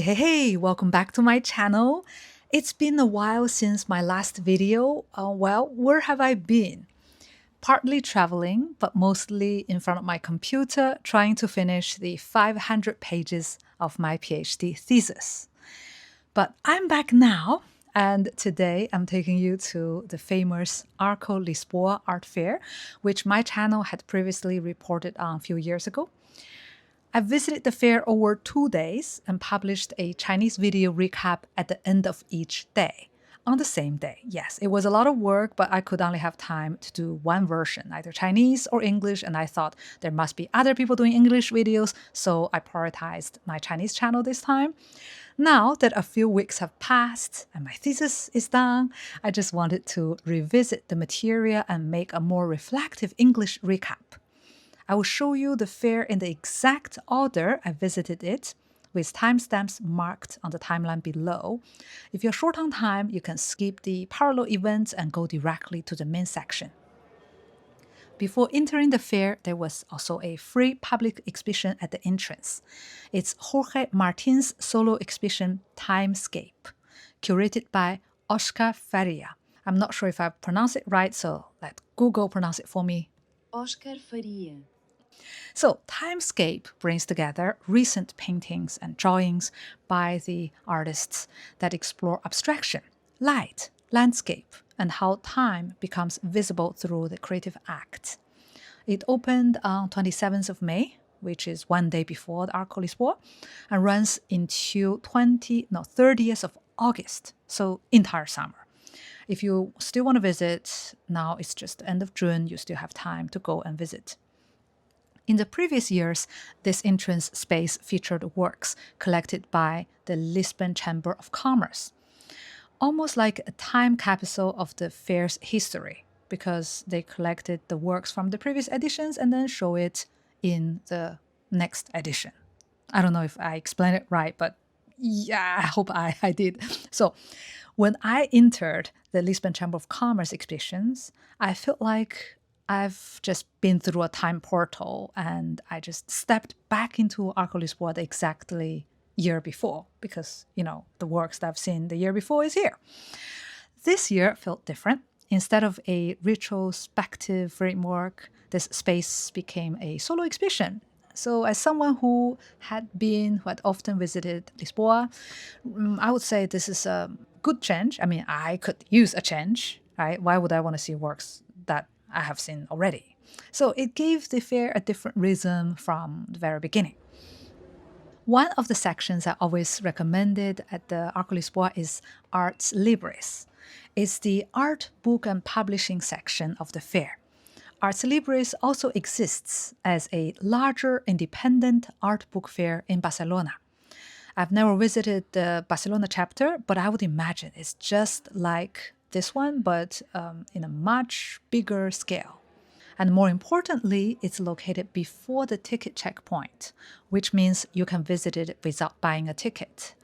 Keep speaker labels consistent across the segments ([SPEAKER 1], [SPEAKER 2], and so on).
[SPEAKER 1] Hey, welcome back to my channel. It's been a while since my last video. Where have I been? Partly traveling, but mostly in front of my computer trying to finish the 500 pages of my PhD thesis. But I'm back now, and today I'm taking you to the famous ARCO Lisboa art fair, which my channel had previously reported on a few years ago. I visited the fair over 2 days and published a Chinese video recap at the end of each day. On the same day, yes, it was a lot of work, but I could only have time to do one version, either Chinese or English, and I thought there must be other people doing English videos, so I prioritized my Chinese channel this time. Now that a few weeks have passed and my thesis is done, I just wanted to revisit the material and make a more reflective English recap. I will show you the fair in the exact order I visited it, with timestamps marked on the timeline below. If you're short on time, you can skip the parallel events and go directly to the main section. Before entering the fair, there was also a free public exhibition at the entrance. It's Jorge Martin's solo exhibition Timescape, curated by Oscar Faria. I'm not sure if I pronounced it right, so let Google pronounce it for me.
[SPEAKER 2] Oscar Faria.
[SPEAKER 1] So, Timescape brings together recent paintings and drawings by the artists that explore abstraction, light, landscape, and how time becomes visible through the creative act. It opened on 27th of May, which is one day before the ARCO Lisboa, and runs until 30th of August, so entire summer. If you still want to visit, now it's just the end of June, you still have time to go and visit. In the previous years, this entrance space featured works collected by the Lisbon Chamber of Commerce, almost like a time capsule of the fair's history, because they collected the works from the previous editions and then show it in the next edition. I don't know if I explained it right, but yeah, I hope I did. So when I entered the Lisbon Chamber of Commerce exhibitions, I felt like I've just been through a time portal and I just stepped back into ARCO Lisboa the exactly year before because, the works that I've seen the year before is here. This year felt different. Instead of a retrospective framework, this space became a solo exhibition. So as someone who had often visited Lisboa, I would say this is a good change. I mean, I could use a change, right? Why would I want to see works that I have seen already? So it gave the fair a different rhythm from the very beginning. One of the sections I always recommended at the ARCO Lisboa is ArtsLibris. It's the art, book, and publishing section of the fair. ArtsLibris also exists as a larger independent art book fair in Barcelona. I've never visited the Barcelona chapter, but I would imagine it's just like this one, but in a much bigger scale. And more importantly, it's located before the ticket checkpoint, which means you can visit it without buying a ticket.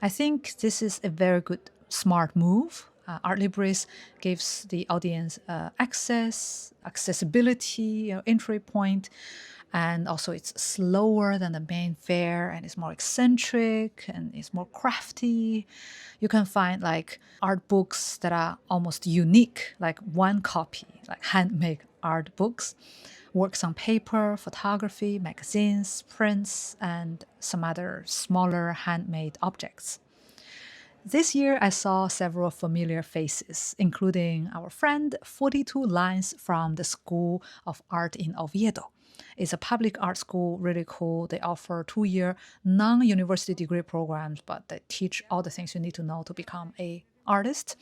[SPEAKER 1] I think this is a very good, smart move. ArtsLibris gives the audience accessibility, entry point, and also it's slower than the main fair and it's more eccentric and it's more crafty. You can find like art books that are almost unique, like one copy, like handmade art books, works on paper, photography, magazines, prints, and some other smaller handmade objects. This year, I saw several familiar faces, including our friend 42 Lines from the School of Art in Oviedo. It's a public art school, really cool. They offer 2-year non-university degree programs, but they teach all the things you need to know to become an artist.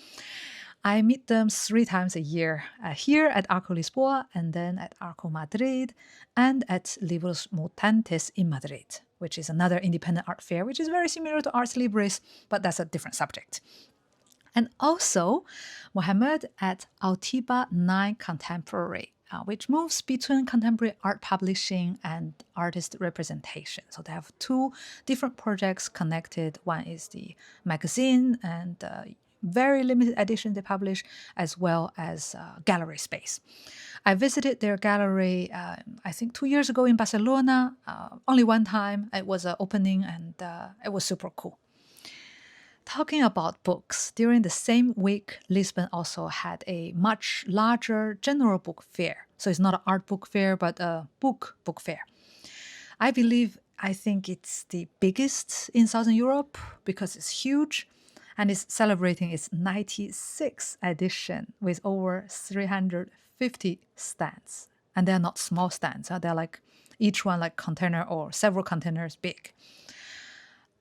[SPEAKER 1] I meet them 3 times a year, here at ARCO Lisboa, and then at ARCO Madrid, and at Libros Mutantes in Madrid, which is another independent art fair, which is very similar to ArtsLibris, but that's a different subject. And also, Mohammed at Altiba 9 Contemporary, which moves between contemporary art publishing and artist representation. So they have 2 different projects connected. One is the magazine and very limited edition they publish, as well as gallery space. I visited their gallery, I think 2 years ago in Barcelona, only one time. It was an opening and it was super cool. Talking about books, during the same week, Lisbon also had a much larger general book fair. So it's not an art book fair, but a book fair. I think it's the biggest in Southern Europe because it's huge and it's celebrating its 96th edition with over 350 stands. And they're not small stands. They're like each one like container or several containers big.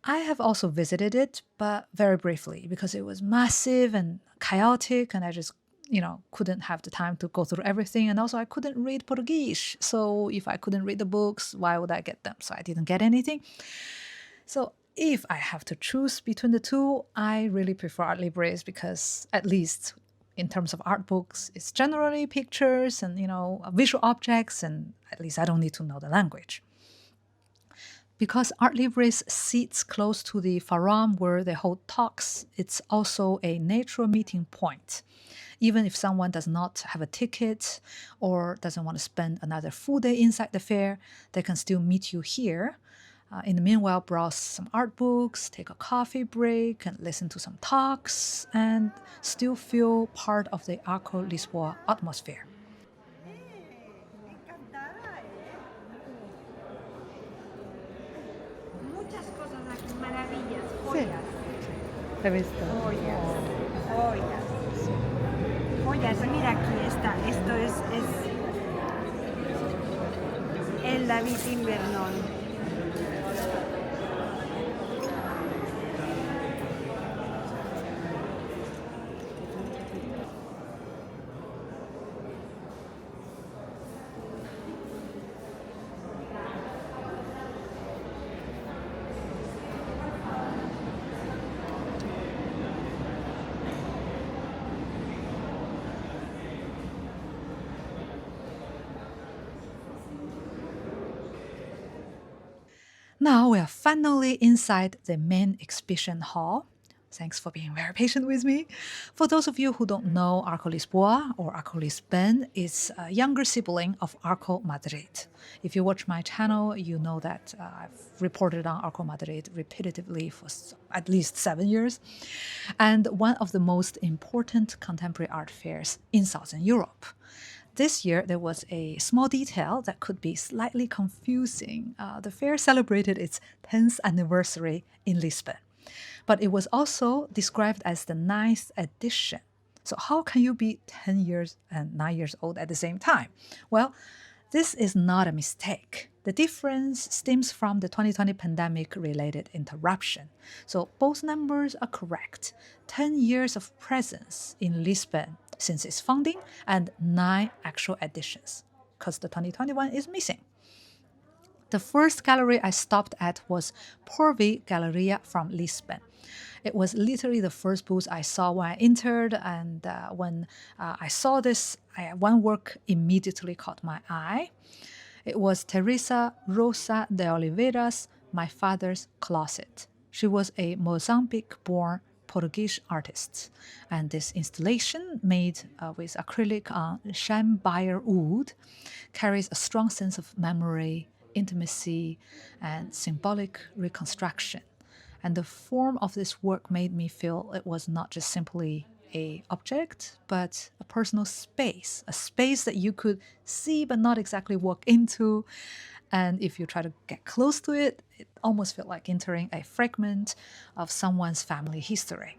[SPEAKER 1] I have also visited it, but very briefly because it was massive and chaotic and I just, couldn't have the time to go through everything. And also I couldn't read Portuguese. So if I couldn't read the books, why would I get them? So I didn't get anything. So if I have to choose between the two, I really prefer ArtsLibris because at least in terms of art books, it's generally pictures and, visual objects, and at least I don't need to know the language. Because ArtsLibris sits close to the Forum where they hold talks, it's also a natural meeting point. Even if someone does not have a ticket or doesn't want to spend another full day inside the fair, they can still meet you here. In the meanwhile, browse some art books, take a coffee break, and listen to some talks, and still feel part of the ARCO Lisboa atmosphere.
[SPEAKER 3] Joyas.
[SPEAKER 1] He visto.
[SPEAKER 3] Joyas, mira aquí está. Esto es el David Invernón.
[SPEAKER 1] Now we are finally inside the main exhibition hall. Thanks for being very patient with me. For those of you who don't know, ARCO Lisboa or ARCO Lisbon is a younger sibling of ARCO Madrid. If you watch my channel, you know that I've reported on ARCO Madrid repetitively for at least 7 years, and one of the most important contemporary art fairs in Southern Europe. This year, there was a small detail that could be slightly confusing. The fair celebrated its 10th anniversary in Lisbon, but it was also described as the 9th edition. So how can you be 10 years and 9 years old at the same time? Well, this is not a mistake. The difference stems from the 2020 pandemic-related interruption. So both numbers are correct. 10 years of presence in Lisbon since its founding and 9 actual editions, because the 2021 is missing. The first gallery I stopped at was Porvi Galleria from Lisbon. It was literally the first booth I saw when I entered, and when I saw this, one work immediately caught my eye. It was Teresa Rosa de Oliveira's My Father's Closet. She was a Mozambique-born Portuguese artist, and this installation, made with acrylic on Shambire wood, carries a strong sense of memory, intimacy, and symbolic reconstruction. And the form of this work made me feel it was not just simply an object, but a personal space, a space that you could see but not exactly walk into. And if you try to get close to it, it almost felt like entering a fragment of someone's family history.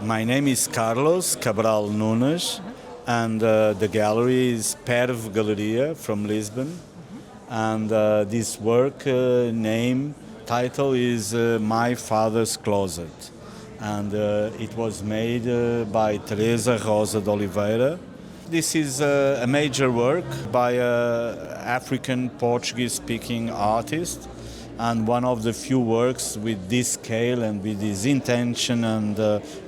[SPEAKER 4] My name is Carlos Cabral Nunes, and the gallery is Porvi Galleria from Lisbon. And this work title is My Father's Closet. And it was made by Teresa Rosa de Oliveira. This is a major work by an African Portuguese-speaking artist, and one of the few works with this scale and with this intention and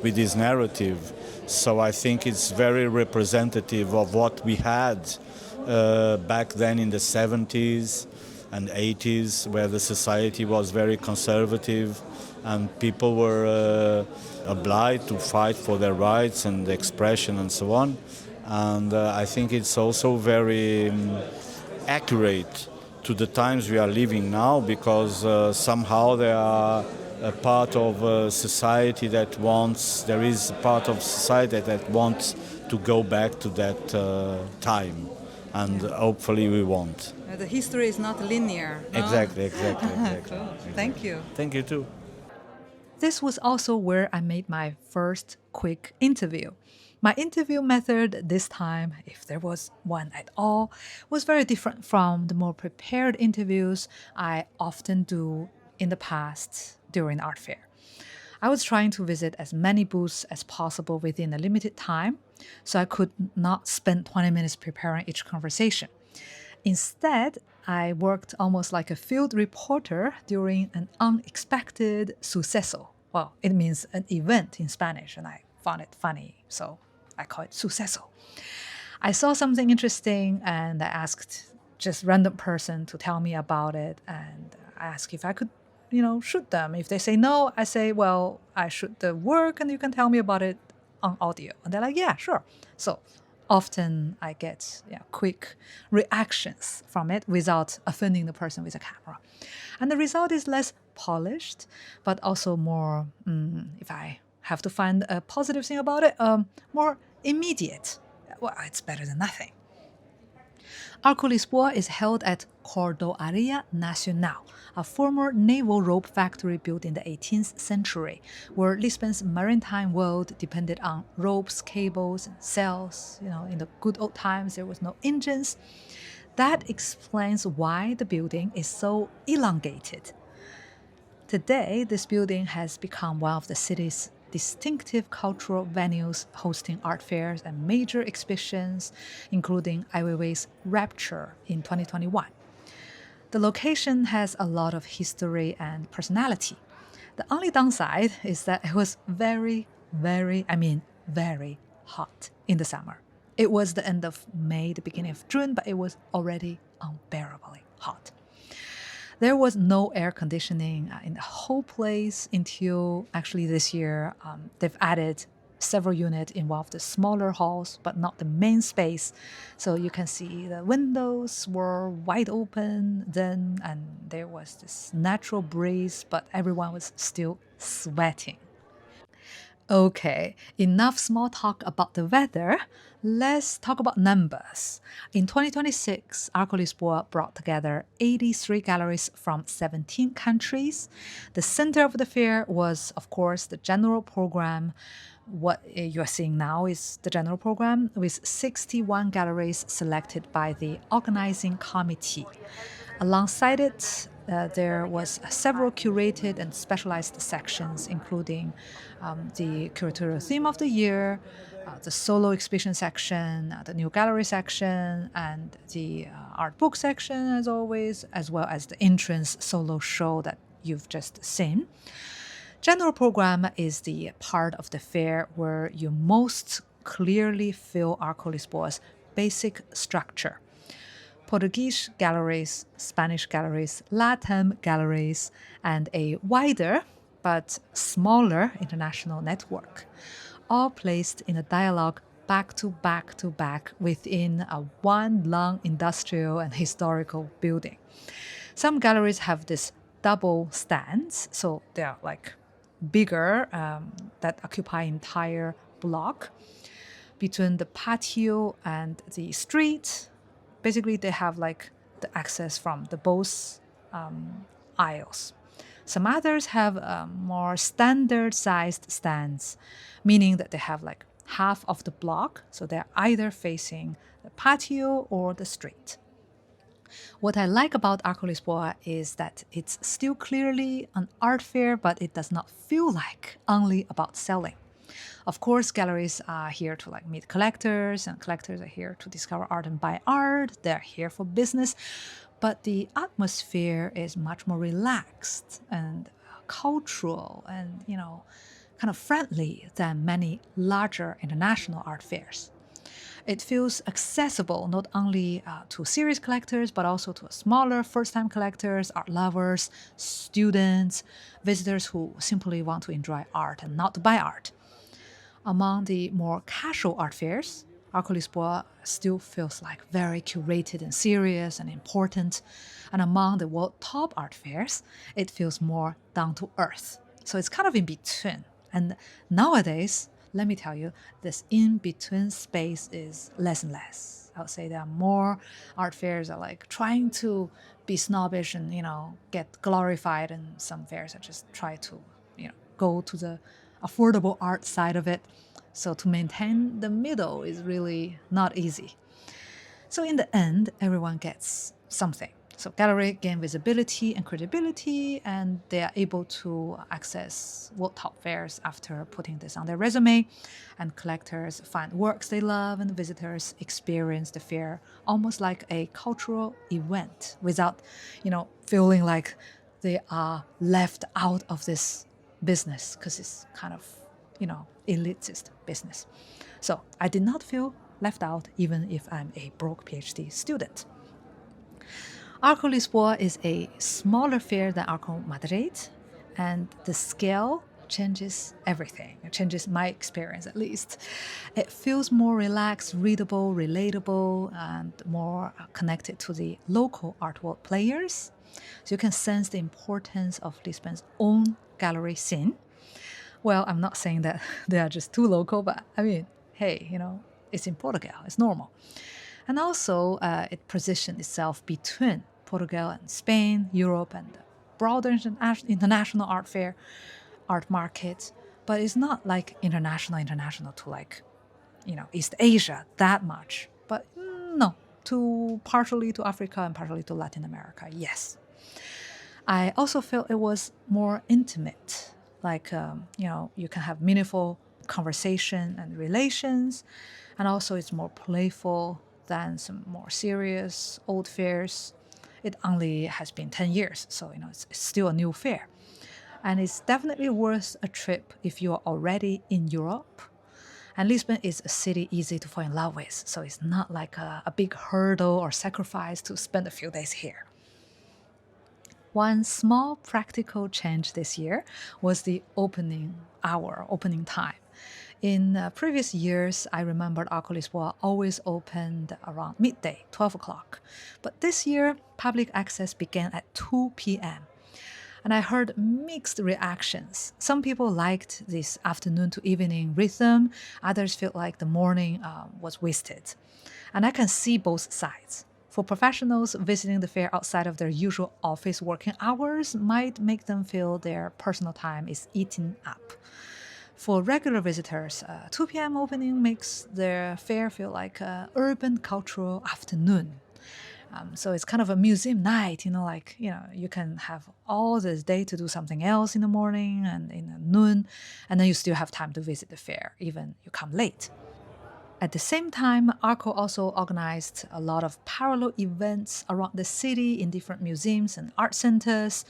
[SPEAKER 4] with this narrative. So I think it's very representative of what we had back then in the 70s, and 80s, where the society was very conservative and people were obliged to fight for their rights and expression and so on. And I think it's also very accurate to the times we are living now, because somehow there are a part of society that wants, there is a part of society that wants to go back to that time, and hopefully we won't.
[SPEAKER 1] The history is not linear. No?
[SPEAKER 4] Exactly.
[SPEAKER 1] Cool. Thank you.
[SPEAKER 4] Thank you too.
[SPEAKER 1] This was also where I made my first quick interview. My interview method this time, if there was one at all, was very different from the more prepared interviews I often do in the past during the art fair. I was trying to visit as many booths as possible within a limited time, so I could not spend 20 minutes preparing each conversation. Instead, I worked almost like a field reporter during an unexpected suceso. Well, it means an event in Spanish, and I found it funny, so I call it suceso. I saw something interesting, and I asked just random person to tell me about it, and I asked if I could, shoot them. If they say no, I say, well, I shoot the work, and you can tell me about it on audio. And they're like, yeah, sure. So often I get quick reactions from it without offending the person with a camera. And the result is less polished, but also more, if I have to find a positive thing about it, more immediate. Well, it's better than nothing. ARCO Lisboa is held at Cordoaria Nacional, a former naval rope factory built in the 18th century, where Lisbon's maritime world depended on ropes, cables, and sails. In the good old times, there was no engines. That explains why the building is so elongated. Today, this building has become one of the city's distinctive cultural venues, hosting art fairs and major exhibitions, including Ai Weiwei's Rapture in 2021. The location has a lot of history and personality. The only downside is that it was very hot in the summer. It was the end of May, the beginning of June, but it was already unbearably hot. There was no air conditioning in the whole place until actually this year. They've added several units in one of the smaller halls, but not the main space. So you can see the windows were wide open then, and there was this natural breeze, but everyone was still sweating. Okay, enough small talk about the weather. Let's talk about numbers. In 2026, ARCO Lisboa brought together 83 galleries from 17 countries. The center of the fair was, of course, the general program. What you're seeing now is the general program, with 61 galleries selected by the organizing committee. Alongside it, there was several curated and specialized sections, including the curatorial theme of the year, the solo exhibition section, the new gallery section, and the art book section, as always, as well as the entrance solo show that you've just seen. General program is the part of the fair where you most clearly feel ARCO Lisboa's basic structure. Portuguese galleries, Spanish galleries, Latin galleries, and a wider but smaller international network, all placed in a dialogue back to back within a one long industrial and historical building. Some galleries have this double stands, so they are like bigger, that occupy entire block. Between the patio and the street, basically they have like the access from the both aisles. Some others have more standard sized stands, meaning that they have like half of the block, so they're either facing the patio or the street. What I like about ARCO Lisboa is that it's still clearly an art fair, but it does not feel like only about selling. Of course, galleries are here to meet collectors, and collectors are here to discover art and buy art. They're here for business, but the atmosphere is much more relaxed and cultural and, kind of friendly than many larger international art fairs. It feels accessible not only to serious collectors, but also to smaller first-time collectors, art lovers, students, visitors who simply want to enjoy art and not to buy art. Among the more casual art fairs, ARCOlisboa still feels like very curated and serious and important. And among the world top art fairs, it feels more down to earth. So it's kind of in between. And nowadays, let me tell you, this in-between space is less and less. I would say there are more art fairs are like trying to be snobbish and, get glorified, and some fairs are just try to, go to the affordable art side of it. So to maintain the middle is really not easy. So in the end, everyone gets something. So gallery gain visibility and credibility, and they are able to access world top fairs after putting this on their resume. And collectors find works they love, and visitors experience the fair almost like a cultural event without, feeling like they are left out of this business, because it's kind of, elitist business. So I did not feel left out, even if I'm a broke PhD student. ARCO Lisboa is a smaller fair than ARCO Madrid, and the scale changes everything. It changes my experience, at least. It feels more relaxed, readable, relatable, and more connected to the local art world players. So you can sense the importance of Lisbon's own gallery scene. Well, I'm not saying that they are just too local, but I mean, hey, it's in Portugal, it's normal. And also, it positioned itself between Portugal and Spain, Europe, and the broader international art fair, art market. But it's not like international to like, East Asia that much. But no, partially to Africa and partially to Latin America, yes. I also felt it was more intimate. Like, you can have meaningful conversation and relations. And also it's more playful than some more serious old fairs. It only has been 10 years, so it's still a new fair. And it's definitely worth a trip if you are already in Europe. And Lisbon is a city easy to fall in love with, so it's not like a big hurdle or sacrifice to spend a few days here. One small practical change this year was the opening time. In previous years, I remembered ARCOlisboa always opened around midday, 12 o'clock. But this year, public access began at 2 p.m. And I heard mixed reactions. Some people liked this afternoon to evening rhythm. Others felt like the morning was wasted. And I can see both sides. For professionals, visiting the fair outside of their usual office working hours might make them feel their personal time is eaten up. For regular visitors, 2 p.m. opening makes their fair feel like an urban cultural afternoon. So it's kind of a museum night, you can have all this day to do something else in the morning and in the noon, and then you still have time to visit the fair, even you come late. At the same time, ARCO also organized a lot of parallel events around the city in different museums and art centers,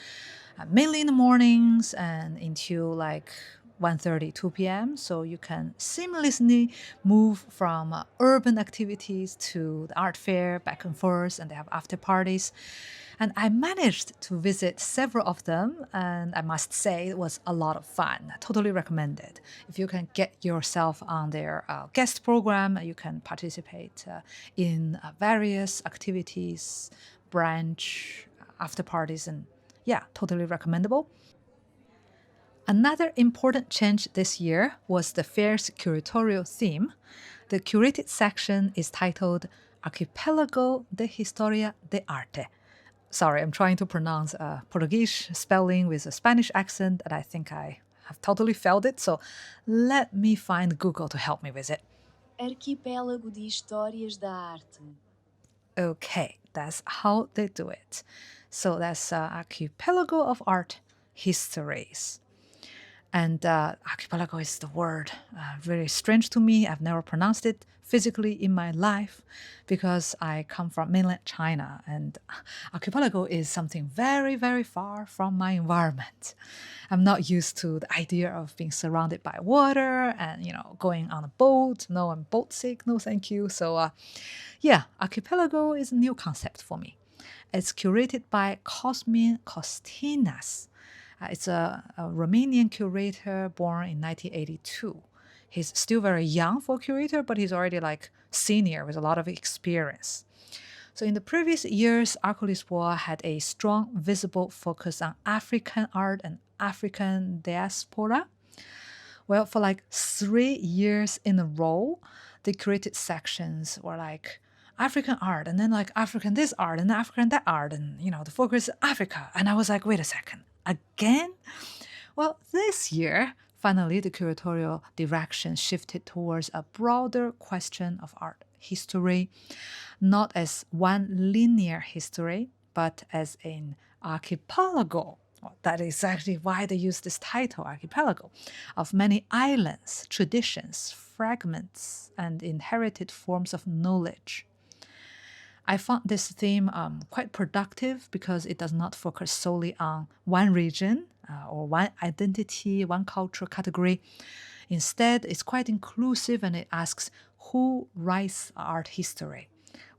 [SPEAKER 1] mainly in the mornings and until like 1:30, 2 p.m. So you can seamlessly move from urban activities to the art fair, back and forth, and they have after parties. And I managed to visit several of them, and I must say it was a lot of fun. Totally recommended. If you can get yourself on their guest program, you can participate in various activities, brunch, after parties, and yeah, totally recommendable. Another important change this year was the fair's curatorial theme. The curated section is titled Arquipélago de Historia de Arte. Sorry, I'm trying to pronounce Portuguese spelling with a Spanish accent, and I think I have totally failed it, so let me find Google to help me with it.
[SPEAKER 2] Arquipélago de Histórias da Arte.
[SPEAKER 1] Okay, that's how they do it. So that's Archipelago of Art Histories. And archipelago is the word very strange to me. I've never pronounced it physically in my life because I come from mainland China, and archipelago is something very, very far from my environment. I'm not used to the idea of being surrounded by water and, going on a boat. No, I'm boat sick. No, thank you. So, yeah, archipelago is a new concept for me. It's curated by Cosmin Costinas. It's a Romanian curator born in 1982. He's still very young for a curator, but he's already like senior with a lot of experience. So in the previous years, ARCO Lisboa had a strong visible focus on African art and African diaspora. Well, for like 3 years in a row, the curated sections were like African art, and then like African this art, and African that art, and the focus is Africa. And I was like, wait a second, again? Well, this year, finally, the curatorial direction shifted towards a broader question of art history, not as one linear history, but as an archipelago. Well, that is actually why they use this title, archipelago, of many islands, traditions, fragments, and inherited forms of knowledge. I found this theme quite productive because it does not focus solely on one region or one identity, one cultural category. Instead, it's quite inclusive, and it asks who writes art history,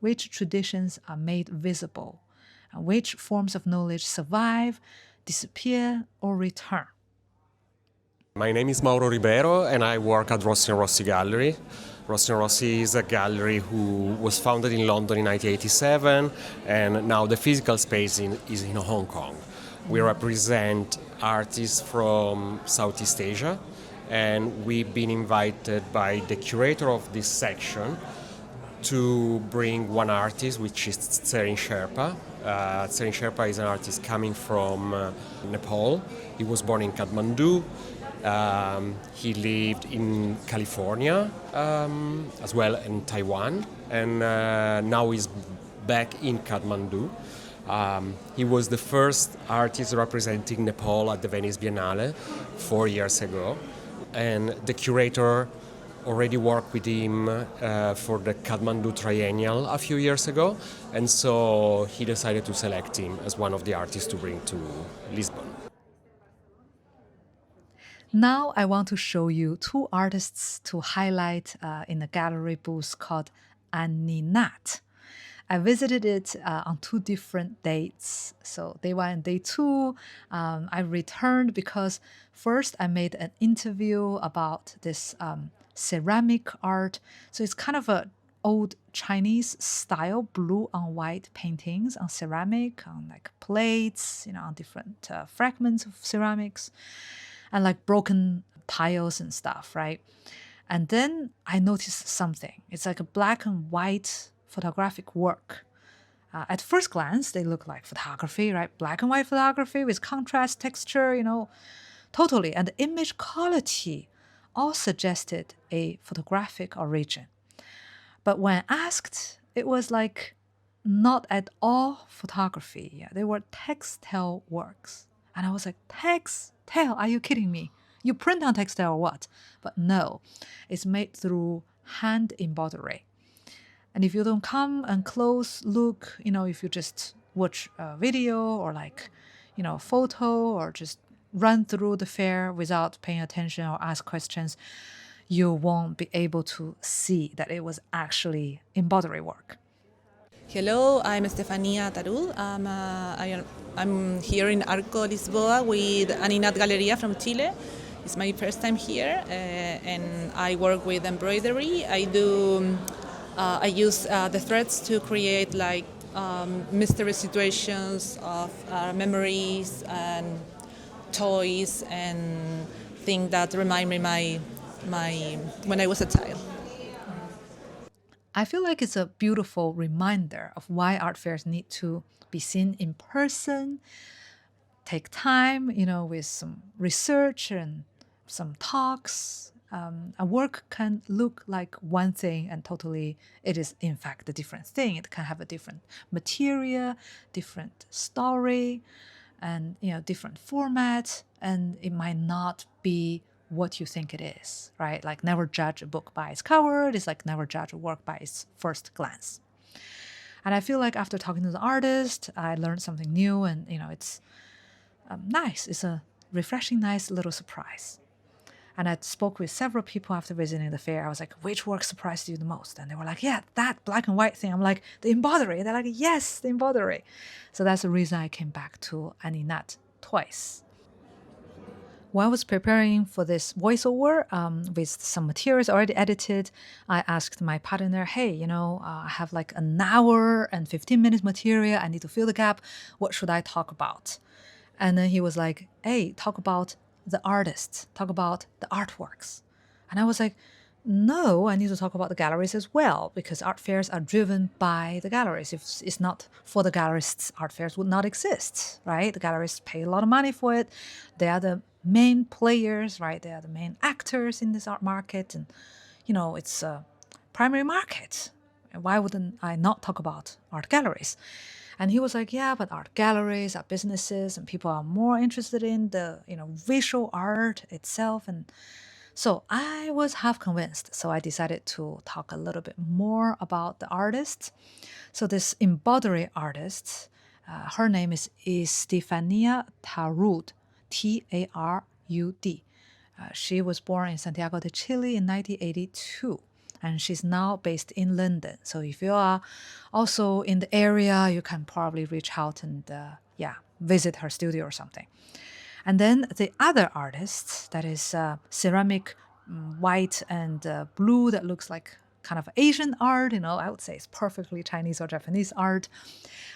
[SPEAKER 1] which traditions are made visible, and which forms of knowledge survive, disappear, or return.
[SPEAKER 5] My name is Mauro Ribeiro, and I work at Rossi and Rossi Gallery. Rossi and Rossi is a gallery who was founded in London in 1987, and now the physical space is in Hong Kong. We represent artists from Southeast Asia, and we've been invited by the curator of this section to bring one artist, which is Tserin Sherpa. Tserin Sherpa is an artist coming from Nepal. He was born in Kathmandu. He lived in California as well, in Taiwan, and now he's back in Kathmandu. He was the first artist representing Nepal at the Venice Biennale 4 years ago, and the curator already worked with him for the Kathmandu Triennial a few years ago, and so he decided to select him as one of the artists to bring to Lisbon.
[SPEAKER 1] Now I want to show you 2 artists to highlight in a gallery booth called Aninat. I visited it on 2 different dates. So day 1 and day 2, I returned because first I made an interview about this ceramic art. So it's kind of a old Chinese style blue on white paintings on ceramic, on like plates, on different fragments of ceramics, and like broken tiles and stuff, right? And then I noticed something. It's like a black and white photographic work. At first glance, they look like photography, right? Black and white photography with contrast, texture, totally. And the image quality all suggested a photographic origin. But when asked, it was like not at all photography. Yeah, they were textile works. And I was like, textile? Are you kidding me? You print on textile or what? But no, it's made through hand embroidery. And if you don't come and close look, if you just watch a video or like, photo or just run through the fair without paying attention or ask questions, you won't be able to see that it was actually embroidery work.
[SPEAKER 6] Hello, I'm Estefania Tarul. I'm here in ARCO Lisboa with Aninat Galleria from Chile. It's my first time here, and I work with embroidery. I use the threads to create like mystery situations of memories and toys and things that remind me my when I was a child.
[SPEAKER 1] I feel like it's a beautiful reminder of why art fairs need to be seen in person, take time, with some research and some talks. A work can look like one thing and totally it is in fact a different thing. It can have a different material, different story. and different formats, and it might not be what you think it is, right? Like never judge a book by its cover. It's like never judge a work by its first glance. And I feel like after talking to the artist, I learned something new, and it's nice. It's a refreshing, nice little surprise. And I spoke with several people after visiting the fair. I was like, which work surprised you the most? And they were like, yeah, that black and white thing. I'm like, the embroidery. They're like, yes, the embroidery. So that's the reason I came back to Aninat twice. While I was preparing for this voiceover with some materials already edited, I asked my partner, hey, I have like an hour and 15 minutes material. I need to fill the gap. What should I talk about? And then he was like, hey, talk about the artists, talk about the artworks. And I was like, no, I need to talk about the galleries as well, because art fairs are driven by the galleries. If it's not for the gallerists, art fairs would not exist, right? The galleries pay a lot of money for it. They are the main players, right? They are the main actors in this art market. And, it's a primary market. Why wouldn't I not talk about art galleries? And he was like, yeah, but art galleries are businesses and people are more interested in the, visual art itself. And so I was half convinced. So I decided to talk a little bit more about the artist. So this embroidery artist, her name is Estefania Tarud, Tarud. She was born in Santiago de Chile in 1982. And she's now based in London. So if you are also in the area, you can probably reach out and visit her studio or something. And then the other artist, that is ceramic white and blue, that looks like kind of Asian art, I would say it's perfectly Chinese or Japanese art.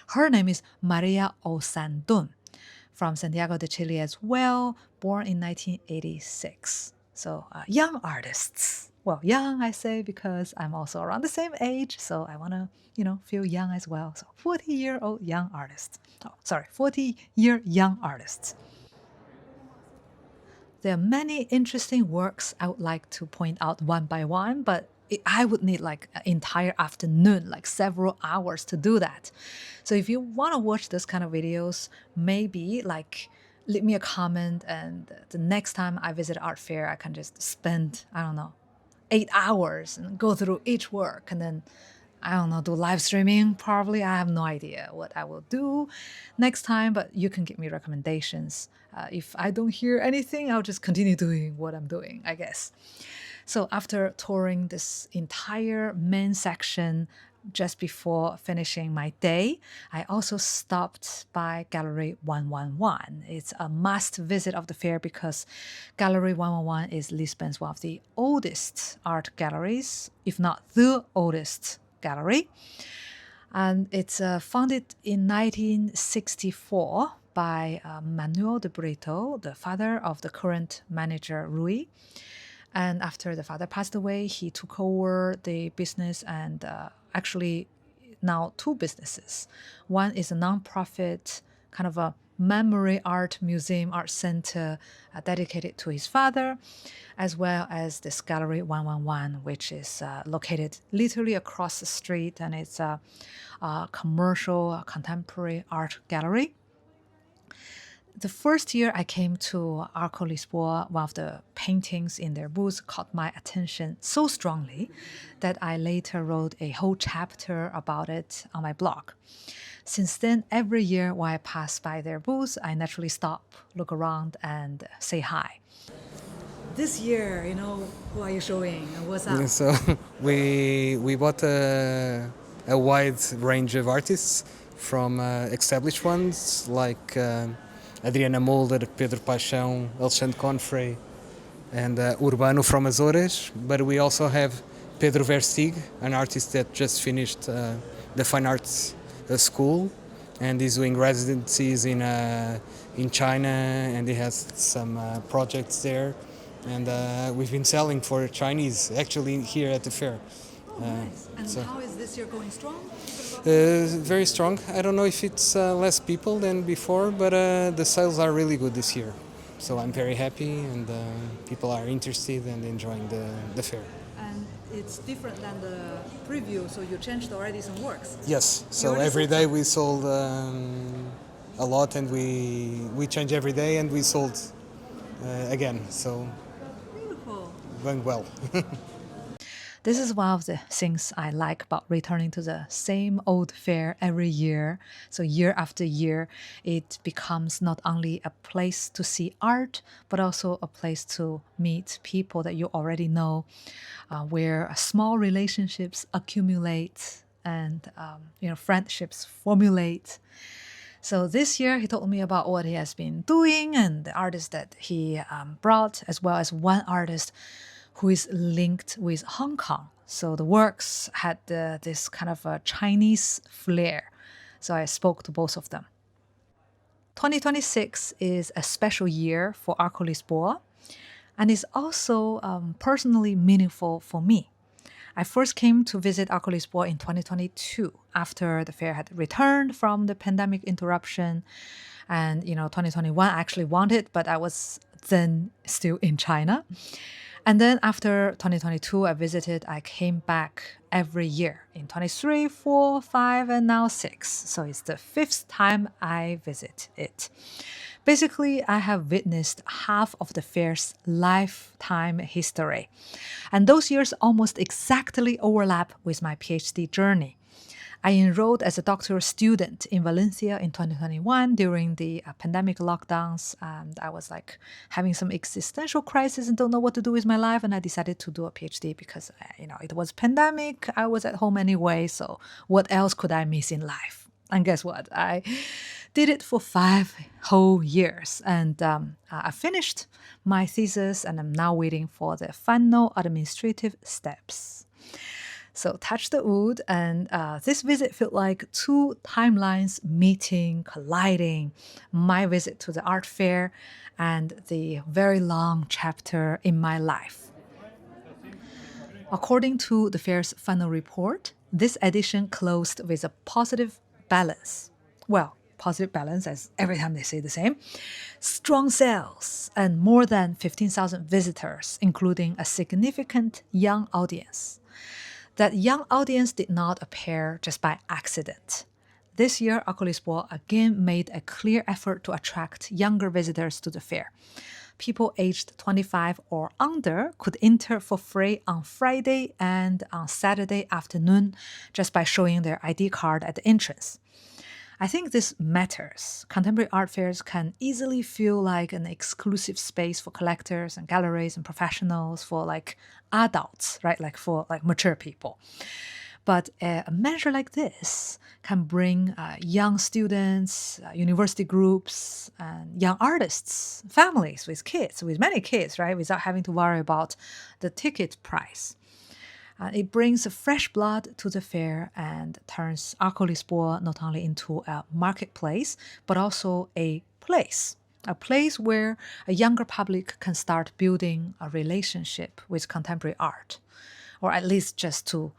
[SPEAKER 1] Her name is Maria Osandun, from Santiago de Chile as well, born in 1986. So young artists. Well, young, I say, because I'm also around the same age, so I want to, feel young as well. So 40-year-old young artists. 40-year young artists. There are many interesting works I would like to point out one by one, but I would need like an entire afternoon, like several hours to do that. So if you want to watch this kind of videos, maybe like leave me a comment, and the next time I visit art fair, I can just spend, 8 hours and go through each work, and then, do live streaming probably. I have no idea what I will do next time, but you can give me recommendations. If I don't hear anything, I'll just continue doing what I'm doing, I guess. So after touring this entire main section just before finishing my day, I also stopped by Gallery 111. It's a must visit of the fair because Gallery 111 is Lisbon's one of the oldest art galleries, if not the oldest gallery. And it's founded in 1964 by Manuel de Brito, the father of the current manager Rui. And after the father passed away, he took over the business and actually now two businesses. One is a non-profit kind of a memory art museum, art center dedicated to his father, as well as this Gallery 111, which is located literally across the street, and it's a commercial contemporary art gallery. The first year I came to ARCO Lisboa, one of the paintings in their booth caught my attention so strongly that I later wrote a whole chapter about it on my blog. Since then, every year when I pass by their booth, I naturally stop, look around, and say hi. This year, who are you showing? What's up?
[SPEAKER 7] So we bought a wide range of artists, from established ones like Adriana Molder, Pedro Paixão, Alexandre Confrey, and Urbano from Azores. But we also have Pedro Verstig, an artist that just finished the Fine Arts School, and he's doing residencies in China, and he has some projects there. And we've been selling for Chinese, actually, here at the fair.
[SPEAKER 1] Oh, nice. And so, how is this year going? Strong?
[SPEAKER 7] Very strong. I don't know if it's less people than before, but the sales are really good this year. So I'm very happy, and people are interested and enjoying the fair.
[SPEAKER 1] And it's different than the preview, so you changed already some works.
[SPEAKER 7] Yes, so every day we sold a lot, and we change every day, and we sold again. So going well.
[SPEAKER 1] This is one of the things I like about returning to the same old fair every year. So year after year, it becomes not only a place to see art, but also a place to meet people that you already know, where small relationships accumulate and friendships formulate. So this year, he told me about what he has been doing and the artists that he brought, as well as one artist who is linked with Hong Kong. So the works had this kind of a Chinese flair. So I spoke to both of them. 2026 is a special year for ARCO Lisboa, and is also personally meaningful for me. I first came to visit ARCO Lisboa in 2022 after the fair had returned from the pandemic interruption. And 2021 I actually wanted, but I was then still in China. And then after 2022, I came back every year in 23, 4, 5, and now 6. So it's the 5th time I visit it. Basically, I have witnessed half of the fair's lifetime history. And those years almost exactly overlap with my PhD journey. I enrolled as a doctoral student in Valencia in 2021 during the pandemic lockdowns, and I was like having some existential crisis and don't know what to do with my life, and I decided to do a PhD because it was pandemic. I was at home anyway, so what else could I miss in life? And guess what? I did it for 5 whole years, and I finished my thesis, and I'm now waiting for the final administrative steps. So touch the wood, and this visit felt like 2 timelines meeting, colliding. My visit to the art fair and the very long chapter in my life. According to the fair's final report, this edition closed with a positive balance. Well, positive balance, as every time they say the same. Strong sales and more than 15,000 visitors, including a significant young audience. That young audience did not appear just by accident. This year, ARCO Lisboa again made a clear effort to attract younger visitors to the fair. People aged 25 or under could enter for free on Friday and on Saturday afternoon just by showing their ID card at the entrance. I think this matters. Contemporary art fairs can easily feel like an exclusive space for collectors and galleries and professionals, for like adults, right? Like for like mature people. But a measure like this can bring young students, university groups, and young artists, families with kids, with many kids, right? Without having to worry about the ticket price. It brings fresh blood to the fair and turns ARCO Lisboa not only into a marketplace, but also a place where a younger public can start building a relationship with contemporary art, or at least just to,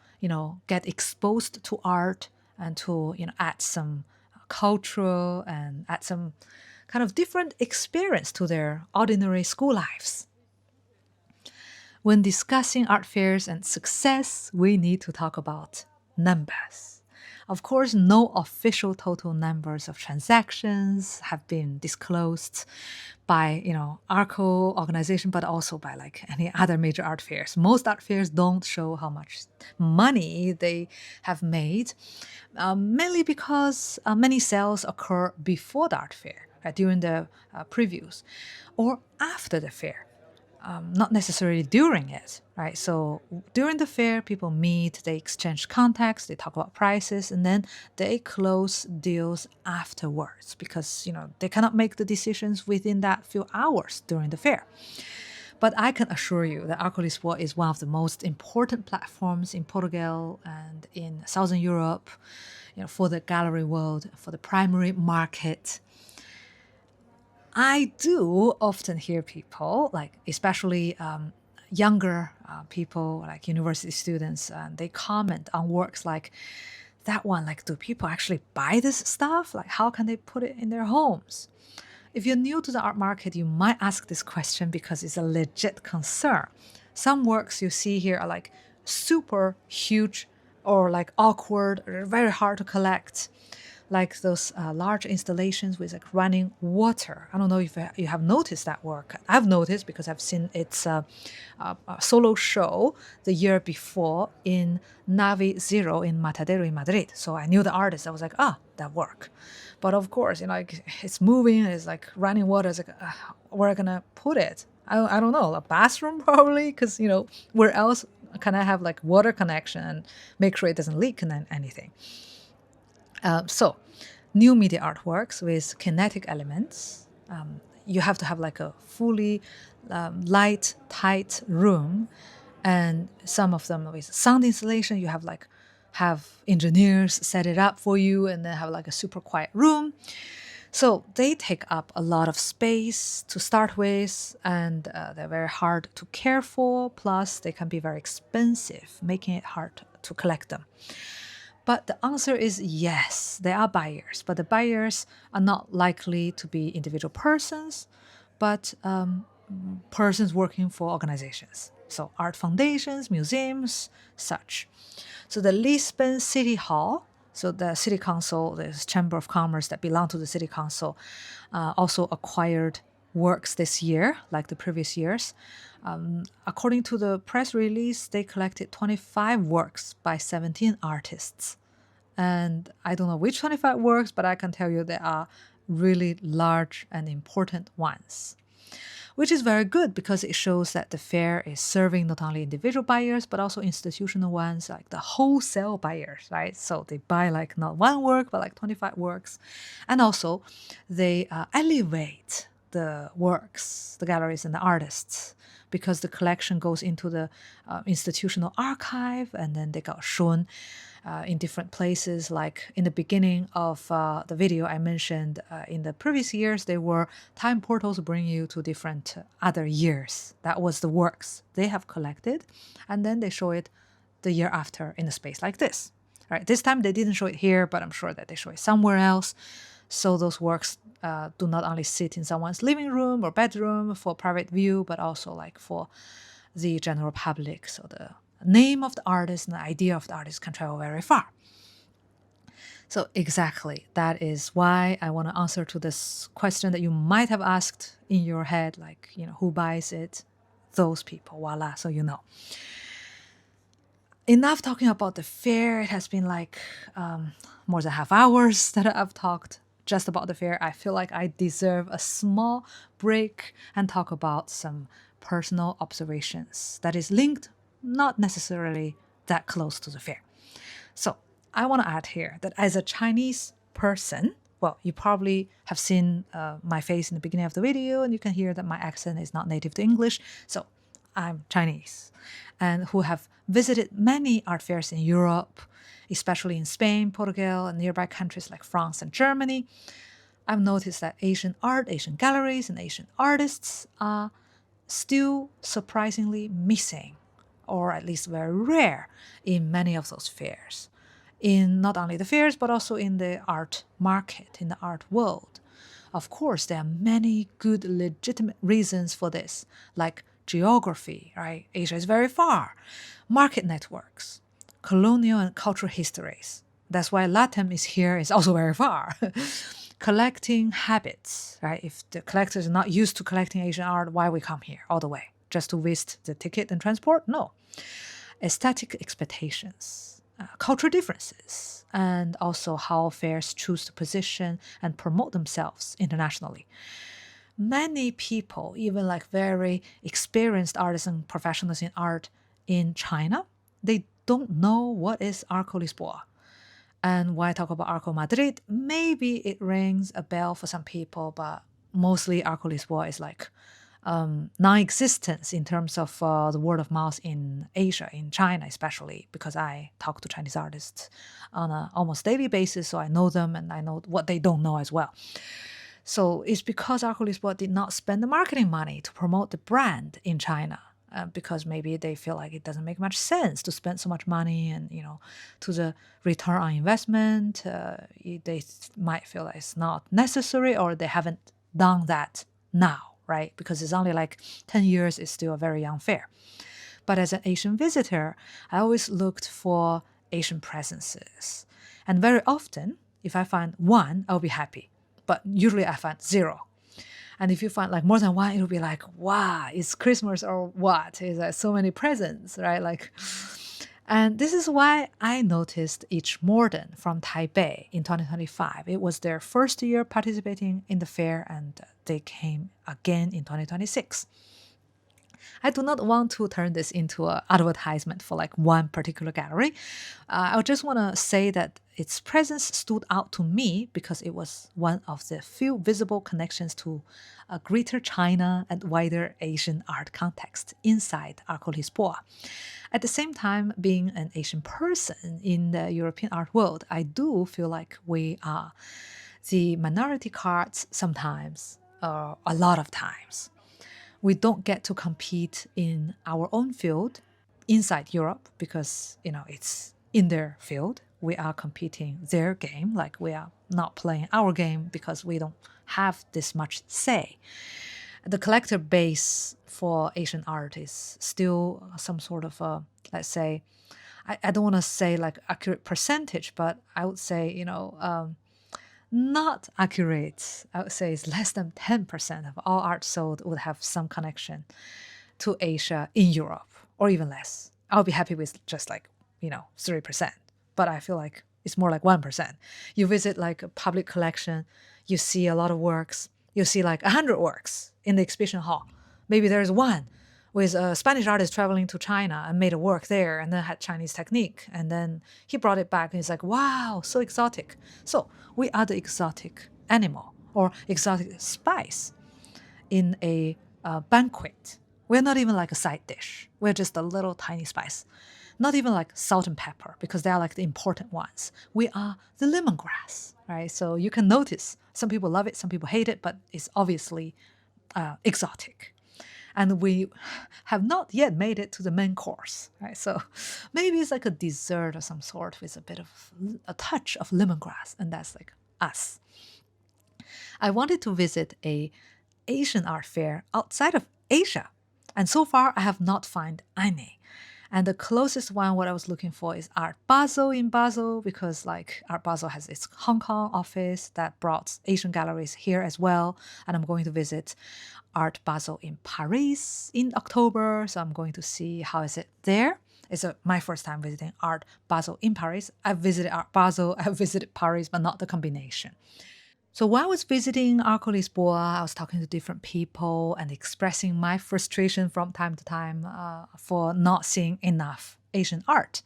[SPEAKER 1] get exposed to art and to, add some cultural and add some kind of different experience to their ordinary school lives. When discussing art fairs and success, we need to talk about numbers. Of course, no official total numbers of transactions have been disclosed by, ARCO organization, but also by like any other major art fairs. Most art fairs don't show how much money they have made, mainly because many sales occur before the art fair, during the previews, or after the fair. Not necessarily during it, right? So during the fair, people meet, they exchange contacts, they talk about prices, and then they close deals afterwards because, they cannot make the decisions within that few hours during the fair. But I can assure you that ARCO Lisboa is one of the most important platforms in Portugal and in Southern Europe, for the gallery world, for the primary market. I do often hear people, like especially younger people, like university students, they comment on works like that one, like, do people actually buy this stuff? Like, how can they put it in their homes? If you're new to the art market, you might ask this question because it's a legit concern. Some works you see here are like super huge or like awkward or very hard to collect. like those large installations with like running water. I don't know if you have noticed that work. I've noticed because I've seen its a solo show the year before in Navi Zero in Matadero in Madrid. So I knew the artist. I was like, that work. But of course, like it's moving, it's like running water. It's like, where are gonna put it? I don't know, a bathroom probably, because where else can I have like water connection and make sure it doesn't leak and anything. So new media artworks with kinetic elements, you have to have like a fully light, tight room, and some of them with sound installation, you have engineers set it up for you and then have like a super quiet room. So they take up a lot of space to start with, and they're very hard to care for. Plus, they can be very expensive, making it hard to collect them. But the answer is yes, there are buyers, but the buyers are not likely to be individual persons, but persons working for organizations. So art foundations, museums, such. So the Lisbon City Hall, so the City Council, the Chamber of Commerce that belong to the City Council, also acquired works this year, like the previous years. According to the press release, they collected 25 works by 17 artists. And I don't know which 25 works, but I can tell you there are really large and important ones, which is very good because it shows that the fair is serving not only individual buyers, but also institutional ones, like the wholesale buyers, right? So they buy like not one work, but like 25 works. And also they elevate the works, the galleries and the artists, because the collection goes into the institutional archive, and then they got shown in different places. Like in the beginning of the video I mentioned, in the previous years, there were time portals bring you to different other years. That was the works they have collected, and then they show it the year after in a space like this. Right? This time they didn't show it here, but I'm sure that they show it somewhere else. So those works do not only sit in someone's living room or bedroom for private view, but also like for the general public. So the name of the artist and the idea of the artist can travel very far. So exactly, that is why I want to answer to this question that you might have asked in your head, like, who buys it? Those people, voila, so you know. Enough talking about the fair. It has been like more than half hours that I've talked just about the fair. I feel like I deserve a small break and talk about some personal observations that is linked, not necessarily that close to the fair. So I want to add here that as a Chinese person, well, you probably have seen my face in the beginning of the video, and you can hear that my accent is not native to English. So I'm Chinese, and who have visited many art fairs in Europe, especially in Spain, Portugal, and nearby countries like France and Germany. I've noticed that Asian art, Asian galleries, and Asian artists are still surprisingly missing, or at least very rare, in many of those fairs. In not only the fairs, but also in the art market, in the art world. Of course, there are many good legitimate reasons for this, like geography, right? Asia is very far. Market networks, colonial and cultural histories. That's why LATAM is here, is also very far. Collecting habits, right? If the collectors are not used to collecting Asian art, why we come here all the way? Just to waste the ticket and transport? No. Aesthetic expectations, cultural differences, and also how fairs choose to position and promote themselves internationally. Many people, even like very experienced artists and professionals in art in China, they don't know what is ARCO Lisboa. And when I talk about ARCO Madrid, maybe it rings a bell for some people, but mostly ARCO Lisboa is like non-existence in terms of the word of mouth in Asia, in China especially, because I talk to Chinese artists on an almost daily basis, so I know them and I know what they don't know as well. So it's because ARCO Lisboa did not spend the marketing money to promote the brand in China, because maybe they feel like it doesn't make much sense to spend so much money, and to the return on investment, they might feel like it's not necessary, or they haven't done that now, right? Because it's only like 10 years, it's still a very young fair. But as an Asian visitor, I always looked for Asian presences. And very often, If I find one, I'll be happy. But usually I find 0. And if you find like more than one, it'll be like, wow, it's Christmas or what? Is there so many presents, right? Like, and this is why I noticed each Morden from Taipei in 2025. It was their first year participating in the fair, and they came again in 2026. I do not want to turn this into an advertisement for like one particular gallery. I just want to say that its presence stood out to me because it was one of the few visible connections to a greater China and wider Asian art context inside ARCO Lisboa. At the same time, being an Asian person in the European art world, I do feel like we are the minority cards sometimes, a lot of times. We don't get to compete in our own field inside Europe because, it's in their field. We are competing their game, like we are not playing our game because we don't have this much say. The collector base for Asian art is still some sort of a, let's say, I don't want to say like accurate percentage, but I would say, not accurate. I would say it's less than 10% of all art sold would have some connection to Asia in Europe, or even less. I'll be happy with just like, 3%. But I feel like it's more like 1%. You visit like a public collection, you see a lot of works, you see like 100 works in the exhibition hall. Maybe there's one with a Spanish artist traveling to China and made a work there and then had Chinese technique. And then he brought it back and he's like, wow, so exotic. So we are the exotic animal or exotic spice in a banquet. We're not even like a side dish. We're just a little tiny spice. Not even like salt and pepper because they are like the important ones. We are the lemongrass, right? So you can notice some people love it, some people hate it, but it's obviously exotic. And we have not yet made it to the main course, right? So maybe it's like a dessert of some sort with a bit of a touch of lemongrass, and that's like us. I wanted to visit a Asian art fair outside of Asia, and so far I have not found any. And the closest one, what I was looking for is Art Basel in Basel, because like Art Basel has its Hong Kong office that brought Asian galleries here as well. And I'm going to visit Art Basel in Paris in October. So I'm going to see how is it there. It's my first time visiting Art Basel in Paris. I've visited Art Basel, I've visited Paris, but not the combination. So while I was visiting ARCO Lisboa, I was talking to different people and expressing my frustration from time to time for not seeing enough Asian art.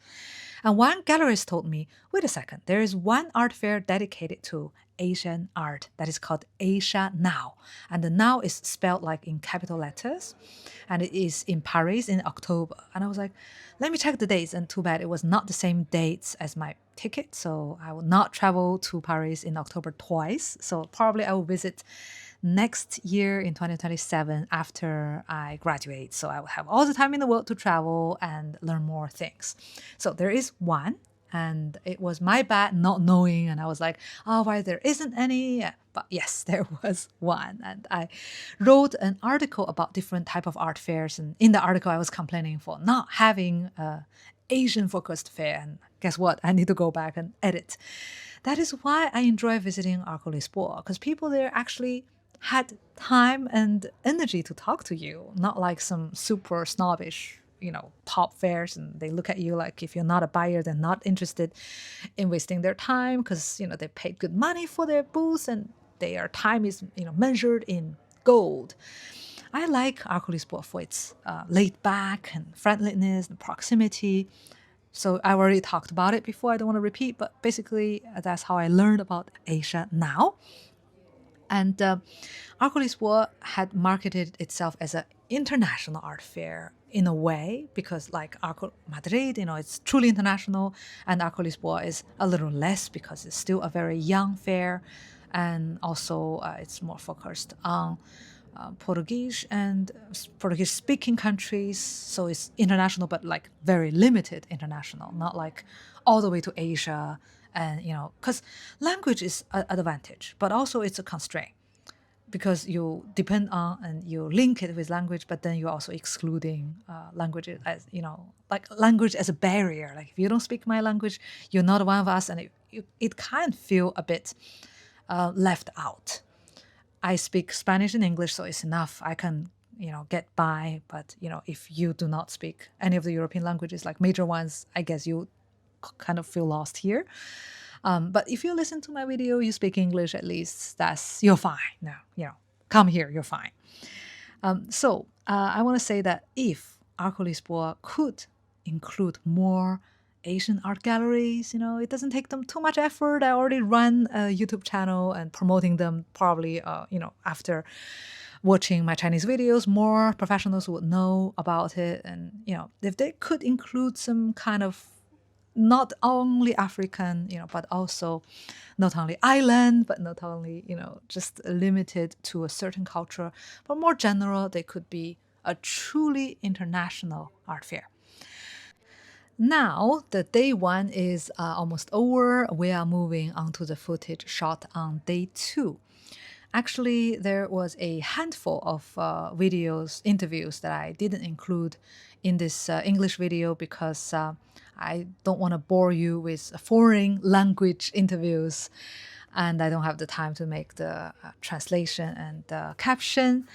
[SPEAKER 1] And one gallerist told me, wait a second, there is one art fair dedicated to Asian art that is called Asia Now. And the Now is spelled like in capital letters. And it is in Paris in October. And I was like, let me check the dates. And too bad it was not the same dates as my ticket. So I will not travel to Paris in October twice. So probably I will visit next year in 2027 after I graduate. So I will have all the time in the world to travel and learn more things. So there is one. And it was my bad not knowing. And I was like, oh, why there isn't any? But yes, there was one. And I wrote an article about different type of art fairs. And in the article, I was complaining for not having an Asian-focused fair. And guess what? I need to go back and edit. That is why I enjoy visiting ARCO Lisboa, because people there actually had time and energy to talk to you, not like some super snobbish pop fairs, and they look at you like if you're not a buyer, they're not interested in wasting their time because, they paid good money for their booth and their time is, measured in gold. I like ARCO Lisboa for its laid back and friendliness and proximity. So I already talked about it before. I don't want to repeat, but basically that's how I learned about Asia Now. And ARCO Lisboa had marketed itself as an international art fair in a way, because like ARCO Madrid, it's truly international, and ARCO Lisboa is a little less because it's still a very young fair, and also it's more focused on Portuguese and Portuguese-speaking countries. So it's international, but like very limited international, not like all the way to Asia. And, because language is an advantage, but also it's a constraint because you depend on and you link it with language, but then you're also excluding language as, like language as a barrier. Like if you don't speak my language, you're not one of us. And it can feel a bit left out. I speak Spanish and English, so it's enough. I can, get by. But, if you do not speak any of the European languages, like major ones, I guess you kind of feel lost here. But if you listen to my video, you speak English at least, you're fine. Now, come here, you're fine. So I want to say that if ARCO Lisboa could include more Asian art galleries, it doesn't take them too much effort. I already run a YouTube channel and promoting them probably, after watching my Chinese videos, more professionals would know about it. And, if they could include some kind of not only African, but also not only island, but not only, just limited to a certain culture, but more general, they could be a truly international art fair. Now, the day 1 is almost over. We are moving on to the footage shot on day 2. Actually, there was a handful of interviews that I didn't include in this English video because I don't want to bore you with foreign language interviews, and I don't have the time to make the translation and caption.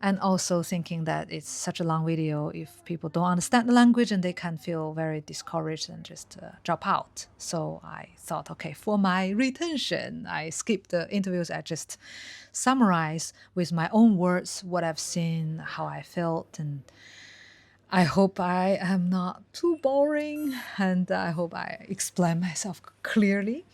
[SPEAKER 1] And also thinking that it's such a long video, if people don't understand the language, and they can feel very discouraged and just drop out. So I thought, okay, for my retention, I skipped the interviews. I just summarize with my own words what I've seen, how I felt, and I hope I am not too boring, and I hope I explain myself clearly.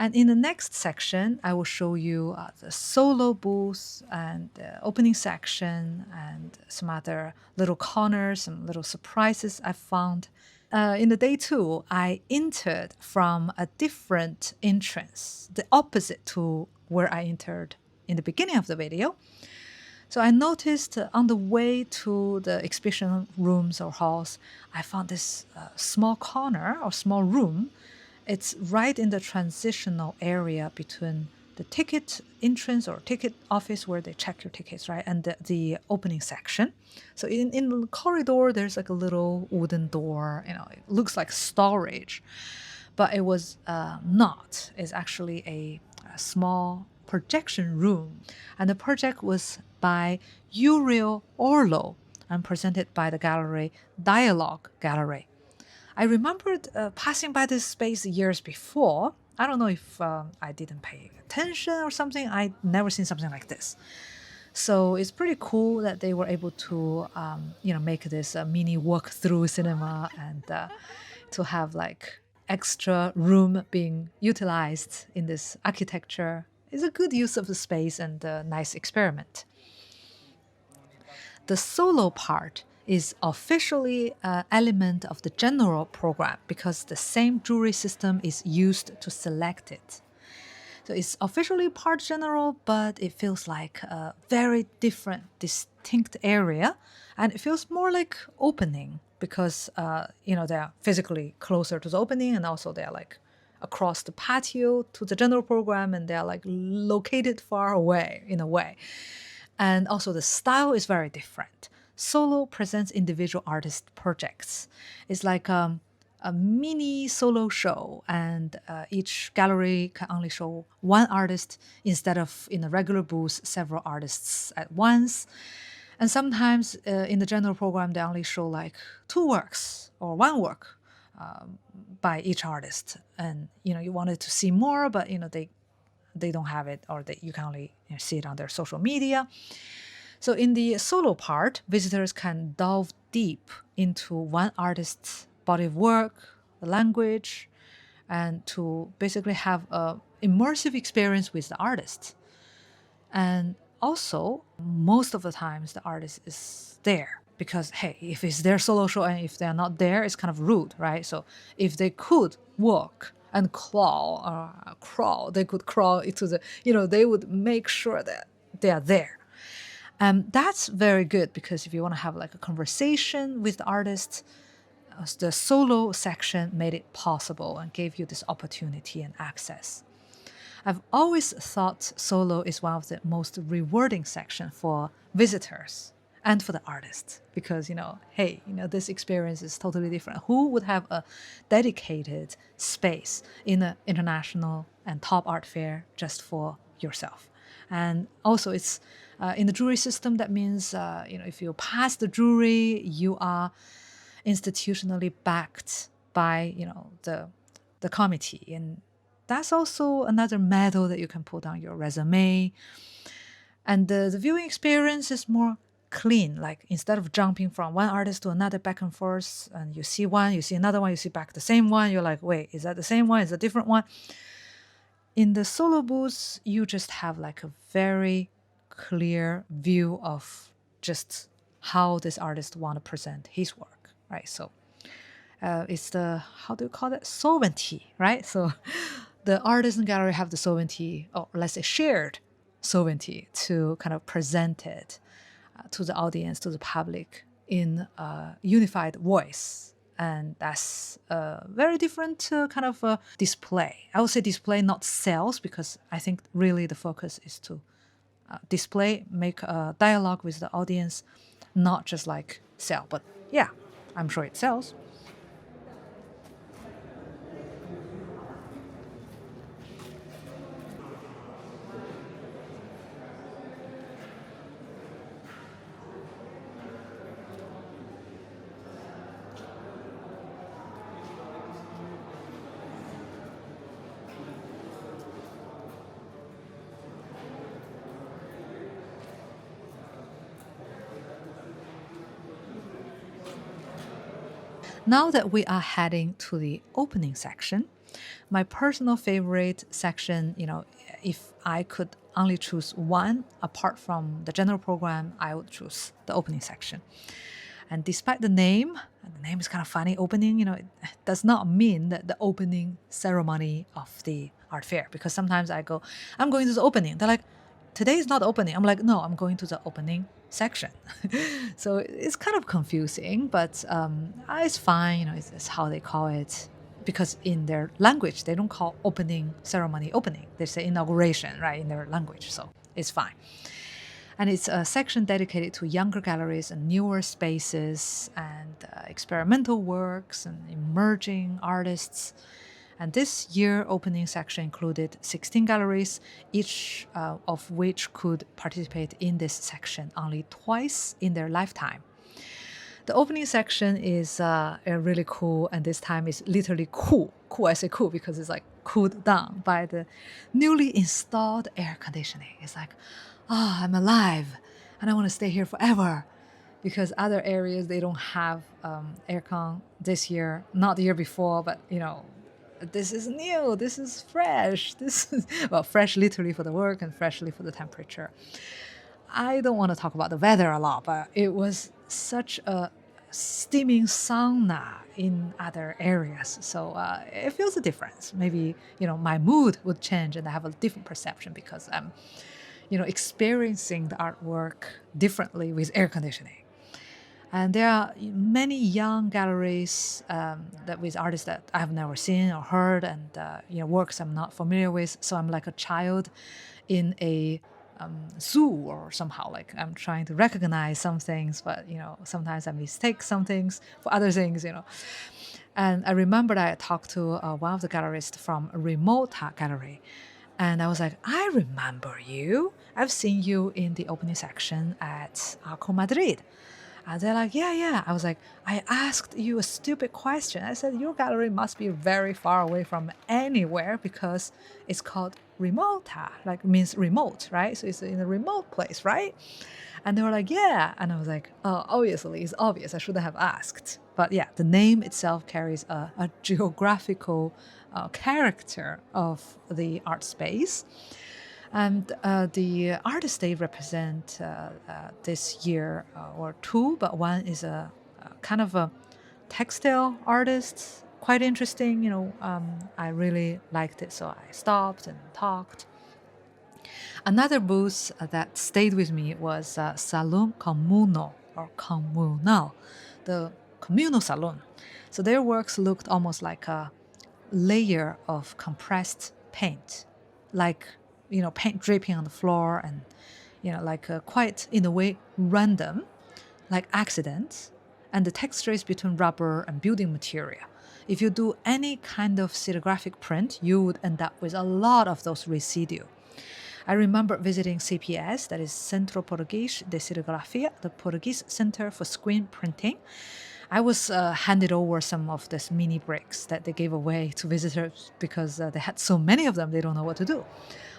[SPEAKER 1] And in the next section, I will show you the solo booth and the opening section and some other little corners, some little surprises I found. In the day 2, I entered from a different entrance, the opposite to where I entered in the beginning of the video. So I noticed on the way to the exhibition rooms or halls, I found this small corner or small room. It's right in the transitional area between the ticket entrance or ticket office where they check your tickets, right, and the opening section. So in the corridor, there's like a little wooden door. It looks like storage, but it was not. It's actually a small projection room, and the project was by Uriel Orlo and presented by the gallery Dialogue Gallery. I remembered passing by this space years before. I don't know if I didn't pay attention or something. I'd never seen something like this. So it's pretty cool that they were able to, make this mini walk-through cinema and to have like extra room being utilized in this architecture. It's a good use of the space and a nice experiment. The solo part is officially an element of the general program because the same jury system is used to select it. So it's officially part general, but it feels like a very different, distinct area, and it feels more like opening because they're physically closer to the opening, and also they're like across the patio to the general program, and they're like located far away in a way. And also the style is very different. Solo presents individual artist projects. It's like a mini solo show, and each gallery can only show one artist instead of in a regular booth, several artists at once. And sometimes in the general program, they only show like 2 works or 1 work by each artist. And, you wanted to see more, but, they don't have it, or you can only see it on their social media. So in the solo part, visitors can delve deep into one artist's body of work, the language, and to basically have an immersive experience with the artist. And also, most of the times, the artist is there because, hey, if it's their solo show and if they're not there, it's kind of rude, right? So if they could walk and crawl, they could crawl into the, they would make sure that they are there. That's very good because if you want to have like a conversation with the artist, the solo section made it possible and gave you this opportunity and access. I've always thought solo is one of the most rewarding sections for visitors and for the artist, because, hey, this experience is totally different. Who would have a dedicated space in an international and top art fair just for yourself? And also it's in the jury system. That means, if you pass the jury, you are institutionally backed by, the committee. And that's also another medal that you can put on your resume. And the viewing experience is more clean. Like, instead of jumping from one artist to another back and forth, and you see one, you see another one, you see back the same one, you're like, wait, is that the same one? Is it a different one? In the solo booth, you just have like a very clear view of just how this artist want to present his work, right? So it's the, how do you call it? Sovereignty, right? So the artist and gallery have the sovereignty, or let's say shared sovereignty, to kind of present it to the audience, to the public, in a unified voice. And that's very different kind of display. I would say display, not sales, because I think really the focus is to display, make a dialogue with the audience, not just like sell. But yeah, I'm sure it sells. Now that we are heading to the opening section, my personal favorite section, if I could only choose one apart from the general program, I would choose the opening section. And despite the name, and the name is kind of funny, opening, it does not mean that the opening ceremony of the art fair. Because sometimes I go, I'm going to the opening. They're like, today is not the opening. I'm like, no, I'm going to the opening section. So it's kind of confusing, but it's fine. It's how they call it. Because in their language, they don't call opening ceremony opening. They say inauguration, right, in their language. So it's fine. And it's a section dedicated to younger galleries and newer spaces and experimental works and emerging artists. And this year opening section included 16 galleries, each of which could participate in this section only twice in their lifetime. The opening section is really cool, and this time is literally cool. Cool, I say cool because it's like cooled down by the newly installed air conditioning. It's like, I'm alive and I want to stay here forever. Because other areas, they don't have aircon this year, not the year before, but this is new, this is fresh, this is, well, fresh literally for the work and freshly for the temperature. I don't want to talk about the weather a lot, but it was such a steaming sauna in other areas. So it feels a difference. Maybe, my mood would change and I have a different perception because I'm, experiencing the artwork differently with air conditioning. And there are many young galleries that with artists that I've never seen or heard, and works I'm not familiar with. So I'm like a child in a zoo, or somehow like I'm trying to recognize some things, but sometimes I mistake some things for other things. And I remember that I talked to one of the gallerists from Remota Gallery, and I was like, I remember you. I've seen you in the opening section at ARCO Madrid. And they're like, yeah. I was like, I asked you a stupid question. I said, your gallery must be very far away from anywhere because it's called remota, like means remote, right? So it's in a remote place, right? And they were like, yeah. And I was like, oh, obviously, it's obvious. I shouldn't have asked. But yeah, the name itself carries a geographical character of the art space. And the artists they represent this year were two, but one is a kind of a textile artist, quite interesting. I really liked it, so I stopped and talked. Another booth that stayed with me was Salon Comuno, or Comunal, the communal salon. So their works looked almost like a layer of compressed paint, like paint dripping on the floor, and like quite in a way random. like accidents, and the textures between rubber and building material. If you do any kind of serigraphic print, you would end up with a lot of those residue. I remember visiting CPS, that is Centro Português de Serigrafia, the Portuguese Center for Screen Printing. I was handed over some of these mini bricks that they gave away to visitors because they had so many of them, they don't know what to do.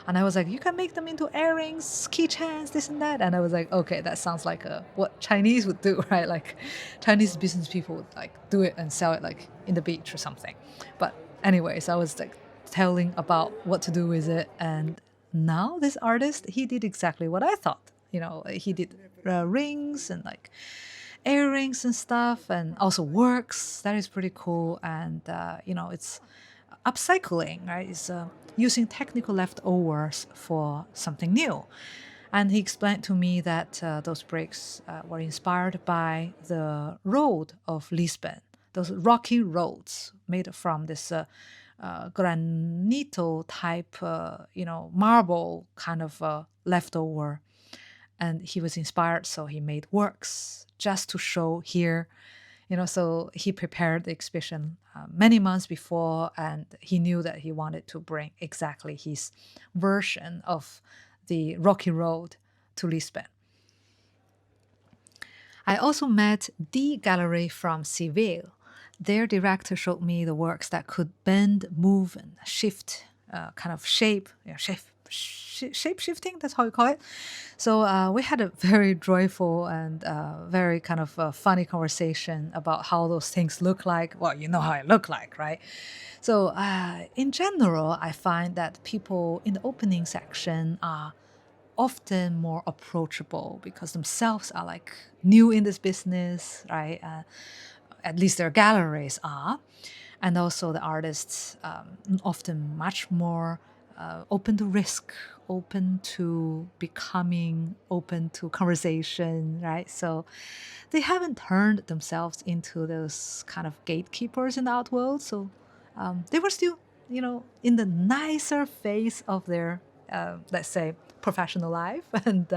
[SPEAKER 1] And I was like, you can make them into earrings, keychains, this and that. And I was like, okay, that sounds like what Chinese would do, right? Like Chinese business people would like do it and sell it like in the beach or something. But anyways, I was like telling about what to do with it. And now this artist, he did exactly what I thought. You know, he did rings and like earrings and stuff, and also works. That is pretty cool. And, you know, it's upcycling, right? It's using technical leftovers for something new. And he explained to me that those bricks were inspired by the road of Lisbon, those rocky roads made from this granito type, you know, marble kind of leftover. And he was inspired, so he made works just to show here. You know, so he prepared the exhibition many months before, and he knew that he wanted to bring exactly his version of the rocky road to Lisbon. I also met the gallery from Seville. Their director showed me the works that could bend, move, and shift, kind of shape-shifting, that's how you call it. So we had a very joyful and very kind of funny conversation about how those things look like. Well, you know how it look like, right? So in general, I find that people in the opening section are often more approachable because themselves are like new in this business, right? At least their galleries are. And also the artists often much more open to risk, open to becoming, open to conversation, right? So they haven't turned themselves into those kind of gatekeepers in the art world. So they were still, you know, in the nicer phase of their, let's say, professional life. And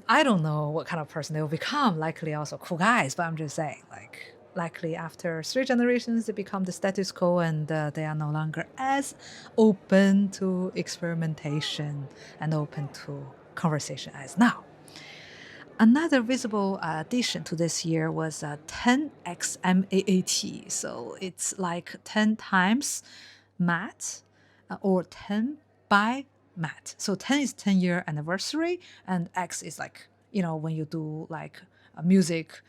[SPEAKER 1] I don't know what kind of person they will become. Likely also cool guys, but I'm just saying, like, likely after 3 generations, they become the status quo, and they are no longer as open to experimentation and open to conversation as now. Another visible addition to this year was 10x MAAT. So it's like 10 times matte or 10 by matte. So 10 is 10-year anniversary, and X is like, you know, when you do like a music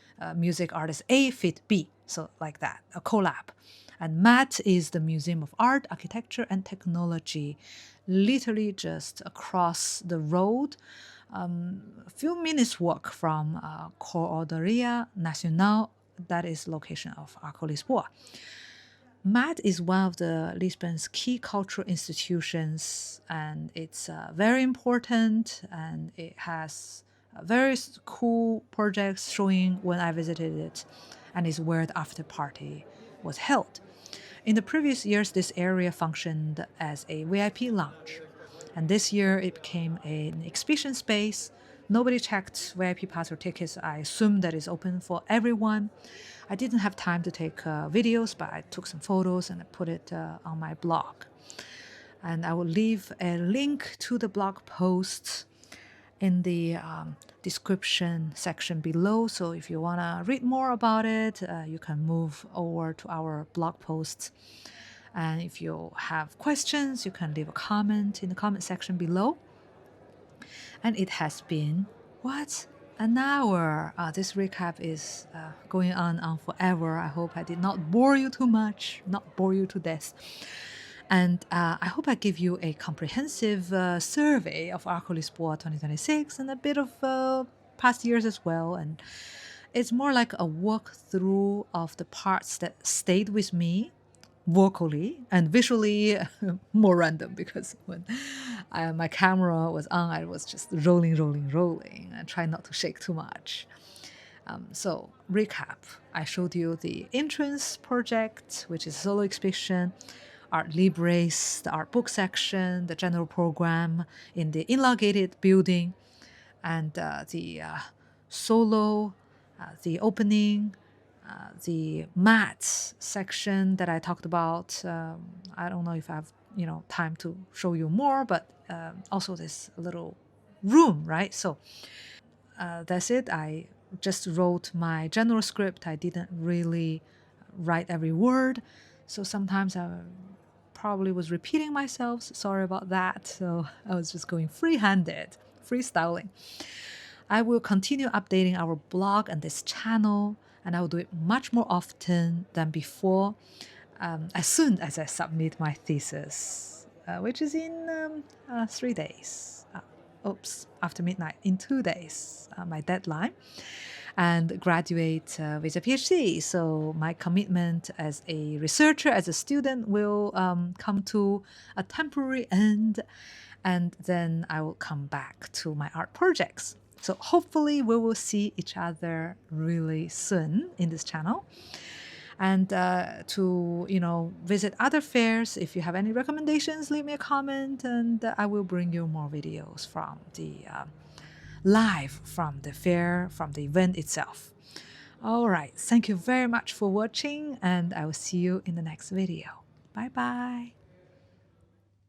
[SPEAKER 1] artist A fit B, so like that, a collab. And MAT is the Museum of Art, Architecture and Technology, literally just across the road, a few minutes walk from Corredoria Nacional, that is location of ARCO Lisboa. MAT is one of the Lisbon's key cultural institutions, and it's very important, and it has very cool projects showing when I visited it, and is where the after party was held. In the previous years, this area functioned as a VIP lounge, and this year it became an exhibition space. Nobody checked VIP pass or tickets. I assume that it's open for everyone. I didn't have time to take videos, but I took some photos and I put it on my blog. And I will leave a link to the blog post in the description section below. So if you want to read more about it, you can move over to our blog posts. And if you have questions, you can leave a comment in the comment section below. And it has been, an hour. This recap is going on forever. I hope I did not bore you too much, not bore you to death. And I hope I give you a comprehensive survey of ARCO Lisboa 2026 and a bit of past years as well. And it's more like a walkthrough of the parts that stayed with me vocally and visually, more random, because when my camera was on, I was just rolling. I try not to shake too much. So recap, I showed you the entrance project, which is a solo exhibition, ArtsLibris, the art book section, the general program in the elongated building, and the solo the opening, the mats section that I talked about. I don't know if I have time to show you more, but also this little room, right? So that's it. I just wrote my general script. I didn't really write every word, so sometimes I probably was repeating myself. Sorry about that. So I was just going free-handed, freestyling. I will continue updating our blog and this channel, and I will do it much more often than before as soon as I submit my thesis, which is in 3 days. After midnight, in 2 days, my deadline, and graduate with a PhD. So my commitment as a researcher, as a student, will come to a temporary end, and then I will come back to my art projects. So hopefully we will see each other really soon in this channel. And to visit other fairs, if you have any recommendations, leave me a comment, and I will bring you more videos from the live from the fair, from the event itself. All right, thank you very much for watching, and I will see you in the next video. Bye bye.